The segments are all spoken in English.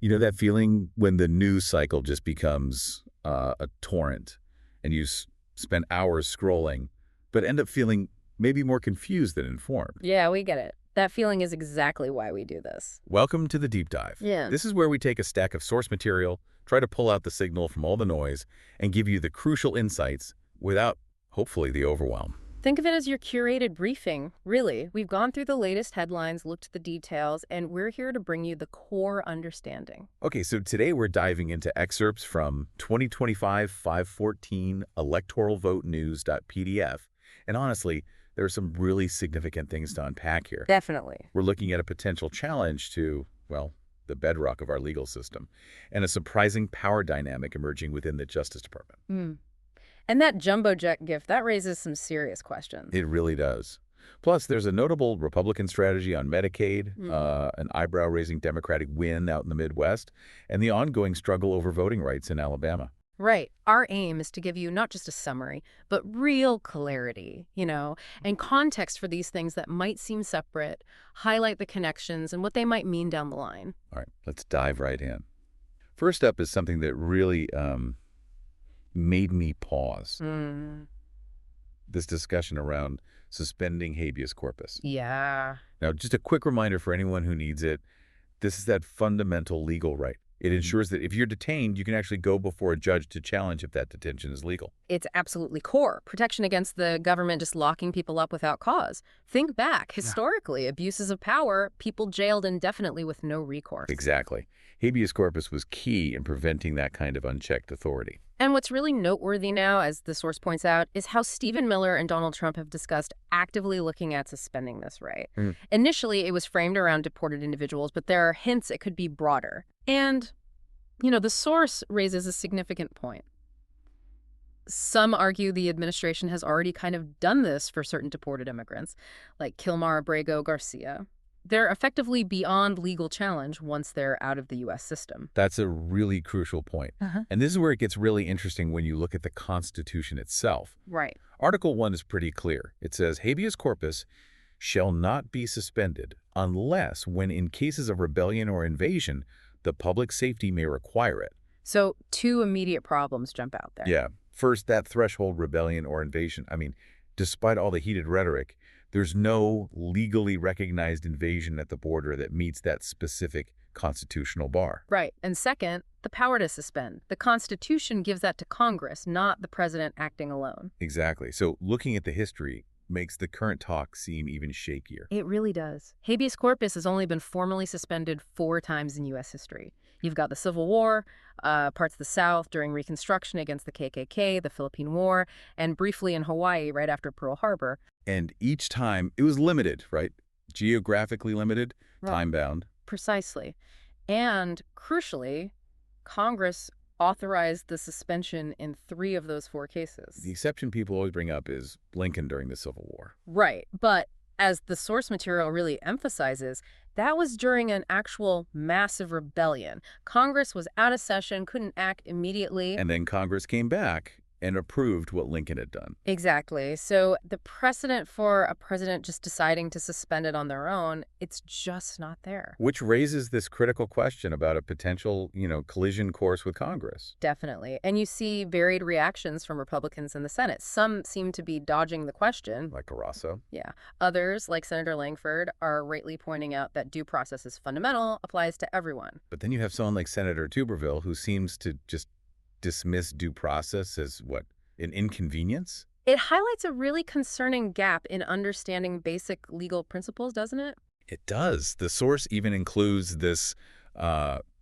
You know that feeling when the news cycle just becomes a torrent and you spend hours scrolling, but end up feeling maybe more confused than informed? Yeah, we get it. That feeling is exactly why we do this. Welcome to the Deep Dive. Yeah. This is where we take a stack of source material, try to pull out the signal from all the noise, and give you the crucial insights without, hopefully, the overwhelm. Think of it as your curated briefing, really. We've gone through the latest headlines, looked at the details, and we're here to bring you the core understanding. Okay, so today we're diving into excerpts from 2025 514 electoral vote news.pdf. And honestly, there are some really significant things to unpack here. Definitely. We're looking at a potential challenge to, well, the bedrock of our legal system, and a surprising power dynamic emerging within the Justice Department. And that jumbo jet gift, that raises some serious questions. It really does. Plus, there's a notable Republican strategy on Medicaid, an eyebrow-raising Democratic win out in the Midwest, and the ongoing struggle over voting rights in Alabama. Right. Our aim is to give you not just a summary, but real clarity, and context for these things that might seem separate, highlight the connections and what they might mean down the line. All right, let's dive right in. First up is something that really made me pause. This discussion around suspending habeas corpus. Yeah. Now, just a quick reminder for anyone who needs it, this is that fundamental legal right. It ensures that if you're detained, you can actually go before a judge to challenge if that detention is legal. It's absolutely core. Protection against the government just locking people up without cause. Think back. Historically, abuses of power, people jailed indefinitely with no recourse. Exactly. Habeas corpus was key in preventing that kind of unchecked authority. And what's really noteworthy now, as the source points out, is how Stephen Miller and Donald Trump have discussed actively looking at suspending this right. Initially, it was framed around deported individuals, but there are hints it could be broader. And, the source raises a significant point. Some argue the administration has already kind of done this for certain deported immigrants, like Kilmar Abrego Garcia. They're effectively beyond legal challenge once they're out of the U.S. system. That's a really crucial point. And this is where it gets really interesting when you look at the Constitution itself. Right. Article 1 is pretty clear. It says, habeas corpus shall not be suspended unless when in cases of rebellion or invasion, the public safety may require it. So 2 immediate problems jump out there. Yeah. First, that threshold rebellion or invasion. I mean, despite all the heated rhetoric, there's no legally recognized invasion at the border that meets that specific constitutional bar. Right. And second, the power to suspend. The Constitution gives that to Congress, not the president acting alone. Exactly. So looking at the history makes the current talk seem even shakier. It really does. Habeas corpus has only been formally suspended 4 times in U.S. history. You've got the Civil War, parts of the South during Reconstruction against the KKK, the Philippine War, and briefly in Hawaii right after Pearl Harbor. And each time, it was limited, right? Geographically limited, time-bound. Precisely. And crucially, Congress authorized the suspension in 3 of those 4 cases. The exception people always bring up is Lincoln during the Civil War. Right. But as the source material really emphasizes, that was during an actual massive rebellion. Congress was out of session, couldn't act immediately. And then Congress came back and approved what Lincoln had done. Exactly. So the precedent for a president just deciding to suspend it on their own, it's just not there. Which raises this critical question about a potential, collision course with Congress. Definitely. And you see varied reactions from Republicans in the Senate. Some seem to be dodging the question. Like Carasso. Yeah. Others, like Senator Langford, are rightly pointing out that due process is fundamental, applies to everyone. But then you have someone like Senator Tuberville who seems to just dismiss due process as, an inconvenience? It highlights a really concerning gap in understanding basic legal principles, doesn't it? It does. The source even includes this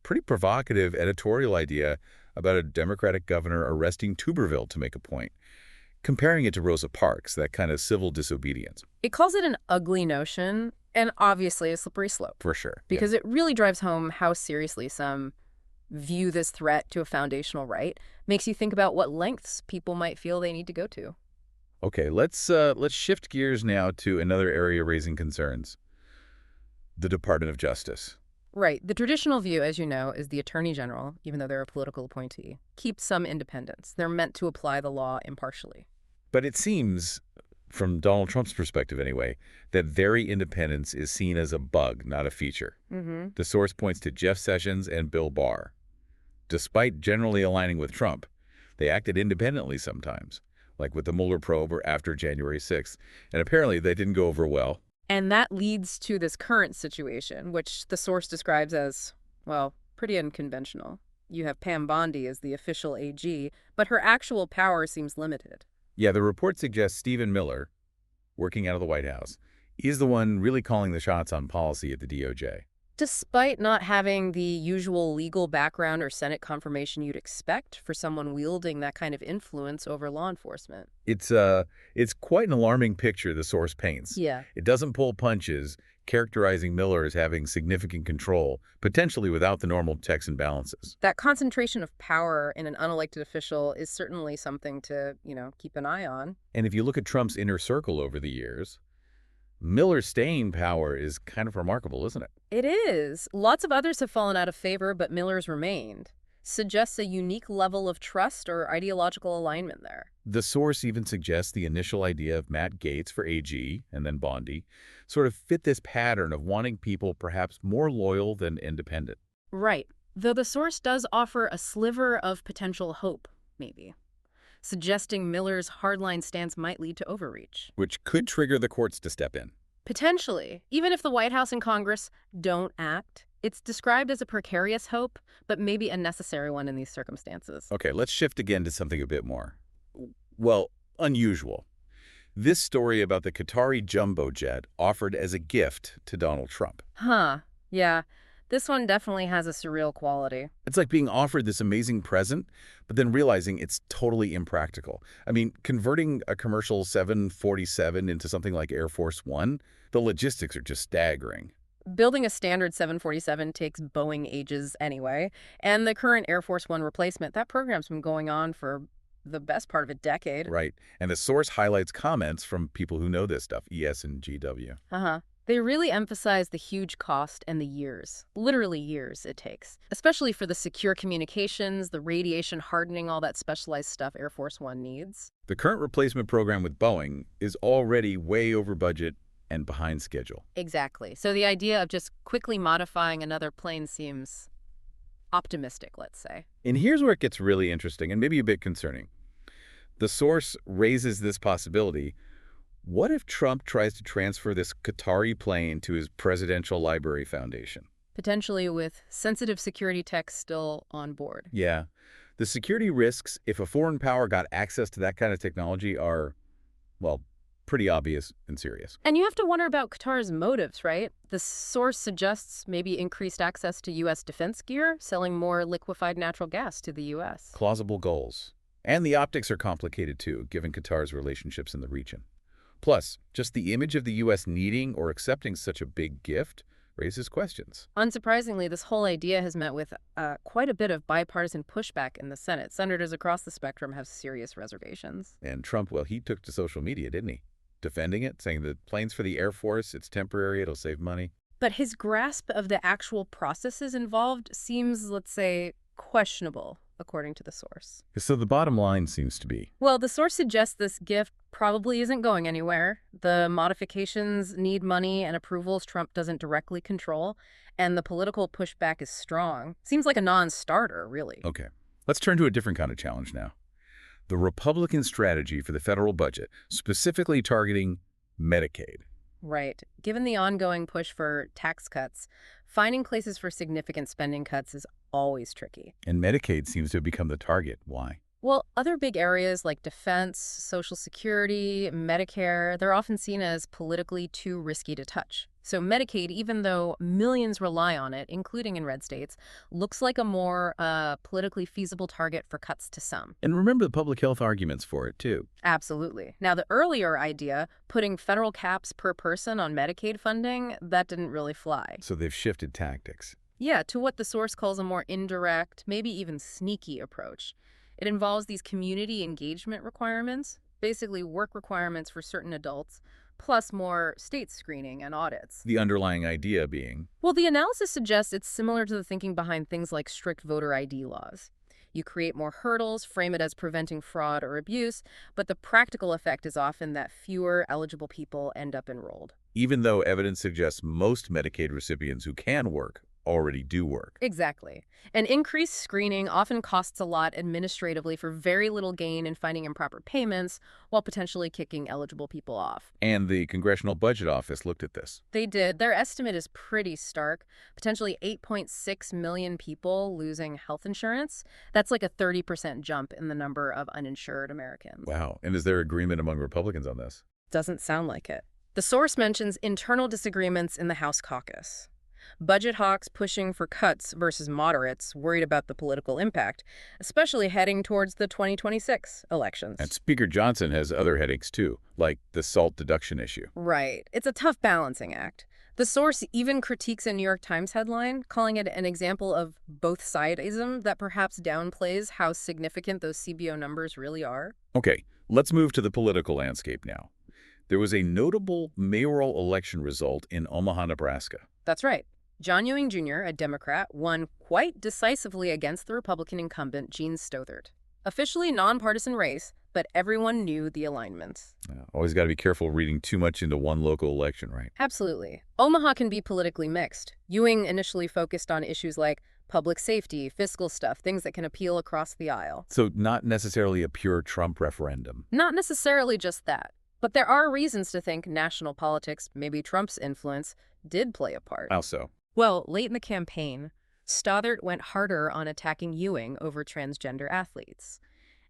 pretty provocative editorial idea about a Democratic governor arresting Tuberville to make a point, comparing it to Rosa Parks, that kind of civil disobedience. It calls it an ugly notion and obviously a slippery slope. For sure. Because it really drives home how seriously some view this threat to a foundational right, makes you think about what lengths people might feel they need to go to. Okay, let's shift gears now to another area raising concerns. The Department of Justice. Right. The traditional view, as you know, is the Attorney General, even though they're a political appointee, keeps some independence. They're meant to apply the law impartially. But it seems, from Donald Trump's perspective anyway, that very independence is seen as a bug, not a feature. Mm-hmm. The source points to Jeff Sessions and Bill Barr. Despite generally aligning with Trump, they acted independently sometimes, like with the Mueller probe or after January 6th, and apparently they didn't go over well. And that leads to this current situation, which the source describes as, well, pretty unconventional. You have Pam Bondi as the official AG, but her actual power seems limited. Yeah, the report suggests Stephen Miller, working out of the White House, is the one really calling the shots on policy at the DOJ. Despite not having the usual legal background or Senate confirmation you'd expect for someone wielding that kind of influence over law enforcement. It's quite an alarming picture the source paints. Yeah. It doesn't pull punches, characterizing Miller as having significant control, potentially without the normal checks and balances. That concentration of power in an unelected official is certainly something to, keep an eye on. And if you look at Trump's inner circle over the years, Miller's staying power is kind of remarkable, isn't it? It is. Lots of others have fallen out of favor, but Miller's remained. Suggests a unique level of trust or ideological alignment there. The source even suggests the initial idea of Matt Gaetz for AG, and then Bondi, sort of fit this pattern of wanting people perhaps more loyal than independent. Right. Though the source does offer a sliver of potential hope, maybe, suggesting Miller's hardline stance might lead to overreach. Which could trigger the courts to step in. Potentially. Even if the White House and Congress don't act, it's described as a precarious hope, but maybe a necessary one in these circumstances. Okay, let's shift again to something a bit more, well, unusual. This story about the Qatari jumbo jet offered as a gift to Donald Trump. Huh. Yeah. This one definitely has a surreal quality. It's like being offered this amazing present, but then realizing it's totally impractical. I mean, converting a commercial 747 into something like Air Force One, the logistics are just staggering. Building a standard 747 takes Boeing ages anyway, and the current Air Force One replacement, that program's been going on for the best part of a decade. Right. And the source highlights comments from people who know this stuff, ES and GW. Uh-huh. They really emphasize the huge cost and the years, literally years it takes, especially for the secure communications, the radiation hardening, all that specialized stuff Air Force One needs. The current replacement program with Boeing is already way over budget and behind schedule. Exactly. So the idea of just quickly modifying another plane seems optimistic, let's say. And here's where it gets really interesting and maybe a bit concerning. The source raises this possibility. What if Trump tries to transfer this Qatari plane to his Presidential Library Foundation? Potentially with sensitive security tech still on board. Yeah. The security risks, if a foreign power got access to that kind of technology, are, well, pretty obvious and serious. And you have to wonder about Qatar's motives, right? The source suggests maybe increased access to U.S. defense gear, selling more liquefied natural gas to the U.S. Plausible goals. And the optics are complicated too, given Qatar's relationships in the region. Plus, just the image of the U.S. needing or accepting such a big gift raises questions. Unsurprisingly, this whole idea has met with quite a bit of bipartisan pushback in the Senate. Senators across the spectrum have serious reservations. And Trump, well, he took to social media, didn't he? Defending it, saying the plane's for the Air Force, it's temporary, it'll save money. But his grasp of the actual processes involved seems, let's say, questionable, according to the source. So the bottom line seems to be, Well, the source suggests this gift probably isn't going anywhere. The modifications need money and approvals Trump doesn't directly control, and the political pushback is strong. Seems like a non-starter, really. okay, let's turn to a different kind of challenge now. The Republican strategy for the federal budget, specifically targeting Medicaid. Right. Given the ongoing push for tax cuts, finding places for significant spending cuts is always tricky. And Medicaid seems to have become the target. Why? Well, other big areas like defense, Social Security, Medicare, they're often seen as politically too risky to touch. So Medicaid, even though millions rely on it, including in red states, looks like a more politically feasible target for cuts to some. And remember the public health arguments for it, too. Absolutely. Now, the earlier idea, putting federal caps per person on Medicaid funding, that didn't really fly. So they've shifted tactics. Yeah, to what the source calls a more indirect, maybe even sneaky approach. It involves these community engagement requirements, basically work requirements for certain adults, plus more state screening and audits. The underlying idea being, Well, the analysis suggests it's similar to the thinking behind things like strict voter ID laws. You create more hurdles, frame it as preventing fraud or abuse, but the practical effect is often that fewer eligible people end up enrolled. Even though evidence suggests most Medicaid recipients who can work already do work. Exactly. And increased screening often costs a lot administratively for very little gain in finding improper payments while potentially kicking eligible people off. And the Congressional Budget Office looked at this. They did. Their estimate is pretty stark. Potentially 8.6 million people losing health insurance. That's like a 30% jump in the number of uninsured Americans. Wow. And is there agreement among Republicans on this? Doesn't sound like it. The source mentions internal disagreements in the House caucus. Budget hawks pushing for cuts versus moderates worried about the political impact, especially heading towards the 2026 elections. And Speaker Johnson has other headaches too, like the SALT deduction issue. Right. It's a tough balancing act. The source even critiques a New York Times headline, calling it an example of both-sidism that perhaps downplays how significant those CBO numbers really are. Okay, let's move to the political landscape now. There was a notable mayoral election result in Omaha, Nebraska. That's right. John Ewing Jr., a Democrat, won quite decisively against the Republican incumbent Gene Stothert. Officially nonpartisan race, but everyone knew the alignments. Always got to be careful reading too much into one local election, right? Absolutely. Omaha can be politically mixed. Ewing initially focused on issues like public safety, fiscal stuff, things that can appeal across the aisle. So not necessarily a pure Trump referendum. Not necessarily just that. But there are reasons to think national politics, maybe Trump's influence, did play a part. How so? Well, late in the campaign, Stothert went harder on attacking Ewing over transgender athletes.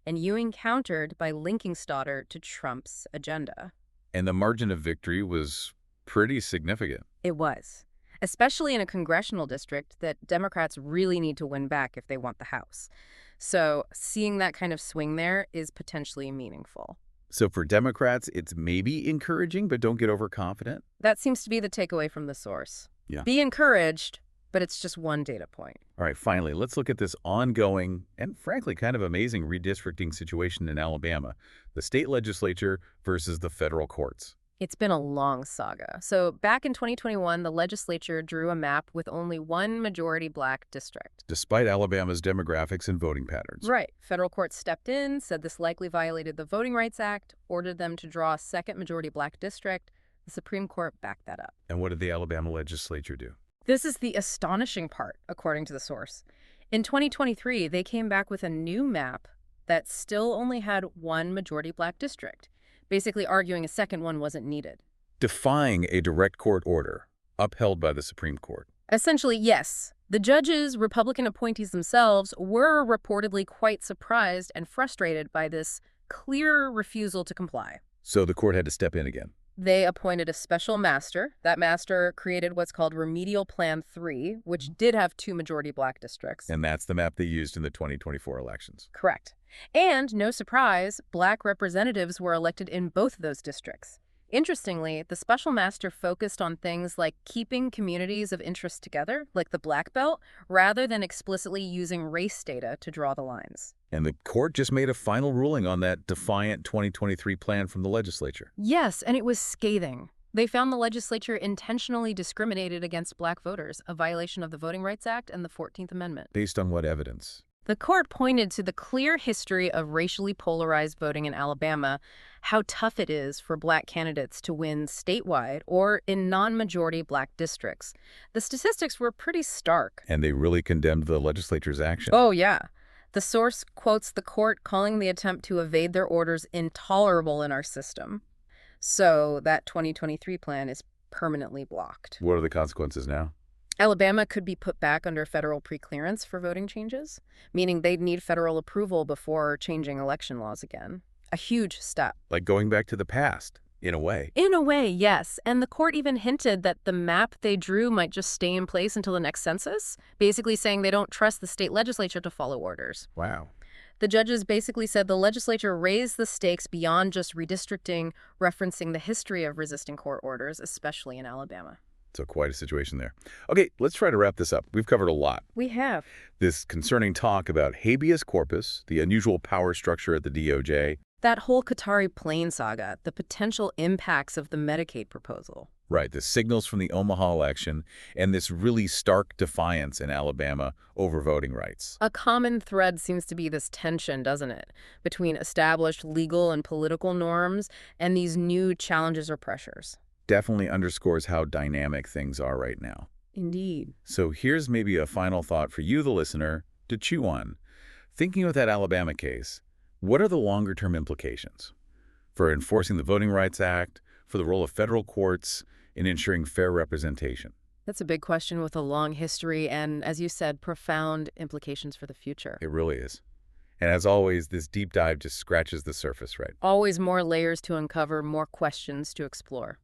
And Ewing countered by linking Stothert to Trump's agenda. And the margin of victory was pretty significant. It was, especially in a congressional district that Democrats really need to win back if they want the House. So seeing that kind of swing there is potentially meaningful. So for Democrats, it's maybe encouraging, but don't get overconfident? That seems to be the takeaway from the source. Yeah. Be encouraged, but it's just one data point. All right, finally, let's look at this ongoing and frankly kind of amazing redistricting situation in Alabama, the state legislature versus the federal courts. It's been a long saga. So back in 2021, the legislature drew a map with only one majority black district. Despite Alabama's demographics and voting patterns. Right. Federal courts stepped in, said this likely violated the Voting Rights Act, ordered them to draw a second majority black district. The Supreme Court backed that up. And what did the Alabama legislature do? This is the astonishing part, according to the source. In 2023, they came back with a new map that still only had one majority black district, basically arguing a second one wasn't needed. Defying a direct court order upheld by the Supreme Court. Essentially, yes. The judges, Republican appointees themselves, were reportedly quite surprised and frustrated by this clear refusal to comply. So the court had to step in again. They appointed a special master. That master created what's called Remedial Plan 3, which did have two majority black districts. And that's the map they used in the 2024 elections. Correct. And, no surprise, black representatives were elected in both of those districts. Interestingly, the special master focused on things like keeping communities of interest together, like the Black Belt, rather than explicitly using race data to draw the lines. And the court just made a final ruling on that defiant 2023 plan from the legislature. Yes, and it was scathing. They found the legislature intentionally discriminated against black voters, a violation of the Voting Rights Act and the 14th Amendment. Based on what evidence? The court pointed to the clear history of racially polarized voting in Alabama, how tough it is for black candidates to win statewide or in non-majority black districts. The statistics were pretty stark. And they really condemned the legislature's action. Oh, yeah. The source quotes the court calling the attempt to evade their orders intolerable in our system. So that 2023 plan is permanently blocked. What are the consequences now? Alabama could be put back under federal preclearance for voting changes, meaning they'd need federal approval before changing election laws again. A huge step. Like going back to the past, in a way. In a way, yes. And the court even hinted that the map they drew might just stay in place until the next census, basically saying they don't trust the state legislature to follow orders. Wow. The judges basically said the legislature raised the stakes beyond just redistricting, referencing the history of resisting court orders, especially in Alabama. So quite a situation there. Okay, let's try to wrap this up. We've covered a lot. We have. This concerning talk about habeas corpus, the unusual power structure at the DOJ. That whole Qatari plane saga, the potential impacts of the Medicaid proposal. Right, the signals from the Omaha election and this really stark defiance in Alabama over voting rights. A common thread seems to be this tension, doesn't it, between established legal and political norms and these new challenges or pressures. Definitely underscores how dynamic things are right now. Indeed. So here's maybe a final thought for you, the listener, to chew on. Thinking of that Alabama case, what are the longer-term implications for enforcing the Voting Rights Act, for the role of federal courts in ensuring fair representation? That's a big question with a long history and, as you said, profound implications for the future. It really is. And as always, this deep dive just scratches the surface, right? Always more layers to uncover, more questions to explore.